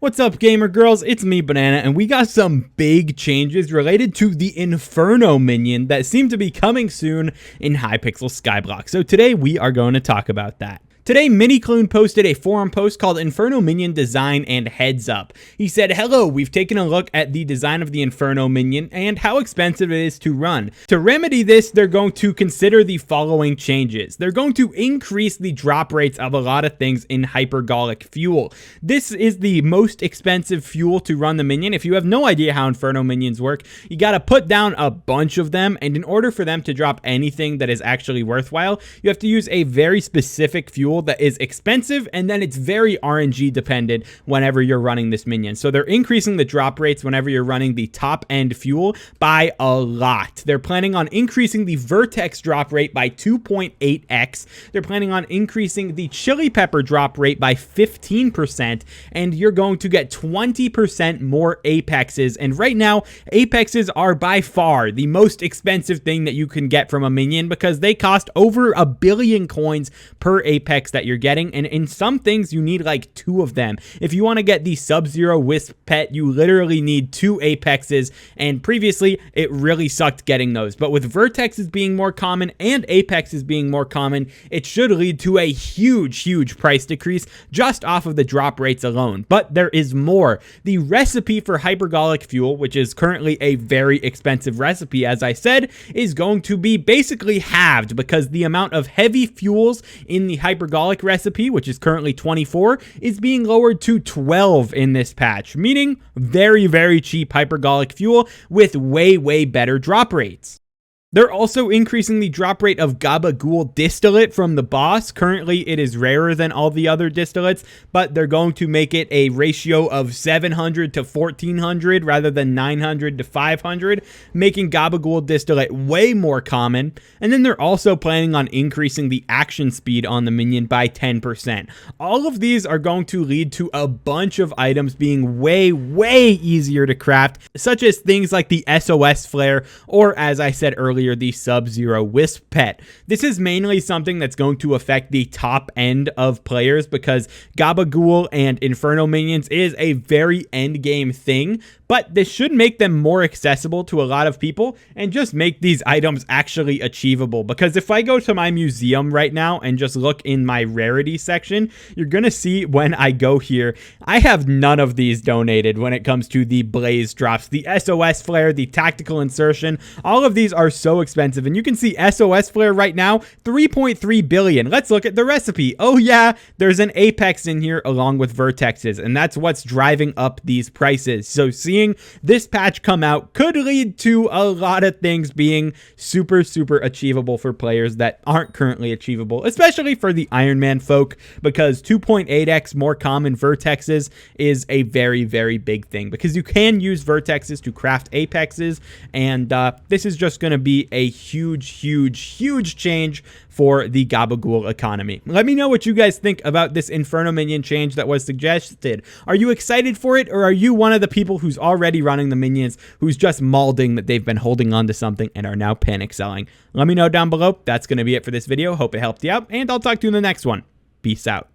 What's up, gamer girls? It's me, Banana, and we got some big changes related to the Inferno Minion that seem to be coming soon in Hypixel Skyblock. So today we are going to talk about that. Today, MiniClune posted a forum post called Inferno Minion Design and Heads Up. He said, "Hello, we've taken a look at the design of the Inferno Minion and how expensive it is to run. To remedy this, they're going to consider the following changes. They're going to increase the drop rates of a lot of things in hypergolic fuel. This is the most expensive fuel to run the minion. If you have no idea how Inferno Minions work, you got to put down a bunch of them, and in order for them to drop anything that is actually worthwhile, you have to use a very specific fuel that is expensive, and then it's very RNG dependent whenever you're running this minion. So they're increasing the drop rates whenever you're running the top end fuel by a lot. They're planning on increasing the vertex drop rate by 2.8x. They're planning on increasing the chili pepper drop rate by 15%, and you're going to get 20% more apexes. And right now, apexes are by far the most expensive thing that you can get from a minion because they cost over 1 billion coins per apex that you're getting, and in some things you need like 2 of them. If you want to get the Sub-Zero Wisp pet, you literally need 2 apexes, and previously it really sucked getting those. But with vertexes being more common and apexes being more common, it should lead to a huge price decrease just off of the drop rates alone. But there is more. The recipe for hypergolic fuel, which is currently a very expensive recipe, as I said, is going to be basically halved because the amount of heavy fuels in the hypergolic recipe, which is currently 24, is being lowered to 12 in this patch, meaning very cheap hypergolic fuel with way better drop rates. They're also increasing the drop rate of Gabagool distillate from the boss. Currently, it is rarer than all the other distillates, but they're going to make it a ratio of 700 to 1400 rather than 900 to 500, making Gabagool distillate way more common. And then they're also planning on increasing the action speed on the minion by 10%. All of these are going to lead to a bunch of items being way easier to craft, such as things like the SOS flare, or as I said earlier, the Sub-Zero Wisp pet. This is mainly something that's going to affect the top end of players because Gabagool and Inferno Minions is a very end game thing, but this should make them more accessible to a lot of people and just make these items actually achievable. Because if I go to my museum right now and just look in my rarity section, you're gonna see when I go here, I have none of these donated when it comes to the blaze drops, the SOS flare, the tactical insertion. All of these are so expensive, and you can see SOS flare right now, 3.3 billion. Let's look at the recipe. Oh yeah, there's an apex in here along with vertexes, and that's what's driving up these prices. So seeing this patch come out could lead to a lot of things being super achievable for players that aren't currently achievable, especially for the Iron Man folk, because 2.8x more common vertexes is a very big thing because you can use vertexes to craft apexes, and this is just going to be a huge change for the Gabagool economy. Let me know what you guys think about this Inferno Minion change that was suggested. Are you excited for it, or are you one of the people who's already running the minions, who's just malding that they've been holding on to something and are now panic selling? Let me know down below. That's going to be it for this video. Hope it helped you out, and I'll talk to you in the next one. Peace out.